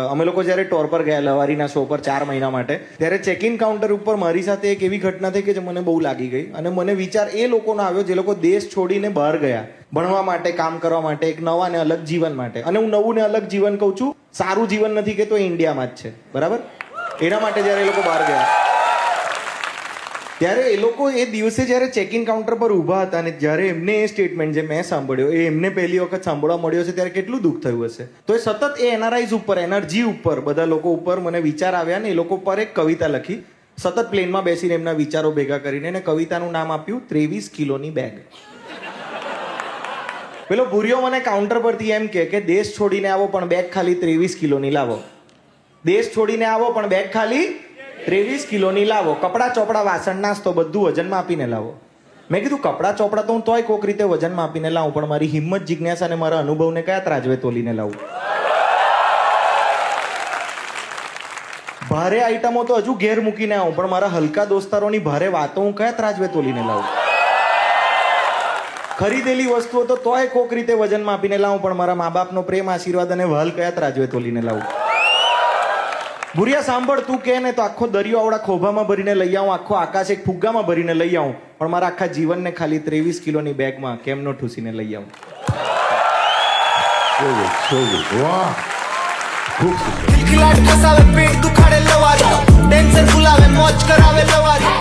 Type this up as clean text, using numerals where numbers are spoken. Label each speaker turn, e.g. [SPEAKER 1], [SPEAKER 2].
[SPEAKER 1] અમે લોકો જ્યારે ટોર પર ગયા લવારીના શો પર 4 મહિના માટે, ત્યારે ચેક ઇન કાઉન્ટર ઉપર મારી સાથે એક એવી ઘટના થઈ કે જે મને બહુ લાગી ગઈ. અને મને વિચાર એ લોકોનો આવ્યો જે લોકો દેશ છોડીને બહાર ગયા ભણવા માટે, કામ કરવા માટે, એક નવા ને અલગ જીવન માટે. અને હું નવું ને અલગ જીવન કહું છું, સારું જીવન નથી કહેતો, ઇન્ડિયામાં જ છે, બરાબર? એના માટે જ્યારે એ લોકો બહાર ગયા, ત્યારે એ લોકો એ દિવસે જ્યારે ચેક ઇન કાઉન્ટર પર ઊભા હતા અને જ્યારે એમને એ સ્ટેટમેન્ટ જે મેં સાંભળ્યો એ એમને પહેલી વખત સાંભળવા મળ્યો છે, ત્યારે કેટલું દુઃખ થયું હશે. તો એ સતત એ એનઆરઆઈઝ ઉપર, એનર્જી ઉપર, બધા લોકો ઉપર મને વિચાર આવ્યા ને એ લોકો પર એક કવિતા લખી. સતત પ્લેનમાં બેસીને એમના વિચારો ભેગા કરીને એને કવિતાનું નામ આપ્યું 23 કિલોની બેગ. પેલો ભૂરિયો મને કાઉન્ટર પરથી એમ કે દેશ છોડીને આવો પણ બેગ ખાલી 23 કિલોની લાવો. દેશ છોડીને આવો પણ બેગ ખાલી 23 કિલોની લાવો. કપડા ચોપડા વાસણ નાસ્તો બધું વજનમાં આપીને લાવો. મેં કીધું કપડા ચોપડા તો હું તોય કોઈક રીતે વજનમાં આપીને લાવું, પણ મારી હિંમત, જિજ્ઞાસા અને મારા અનુભવને કયા ત્રાજવે તોલીને લાવું? ભારે આઈટમો તો હજુ ઘેર મૂકીને આવું, પણ મારા હલકા દોસ્તારોની ભારે વાતો હું કયા ત્રાજવે તોલીને લાવું? ખરીદેલી વસ્તુઓ તો તોય કોઈક રીતે વજનમાં આપીને લાવું, પણ મારા મા બાપનો પ્રેમ, આશીર્વાદ અને વહાલ કયા ત્રાજવે તોલીને લાવું? ભૂરિયા સાંભળ, તું કે ને તો આખો દરિયો આવડા ખોભામાં ભરીને લઈ આવું, આખો આકાશ એક ફુગ્ગામાં ભરીને લઈ આવું, પણ મારા આખા જીવનને ખાલી 23 કિલોની બેગમાં કેમનો ઠૂસીને લઈ આવું?
[SPEAKER 2] વાહ, ખૂબ સુંદર.
[SPEAKER 3] ખિલખિલાટ ફસાવે, પેટ દુખાડે લવારી, ટેન્શન ભૂલાવે, મોજ કરાવે લવારી.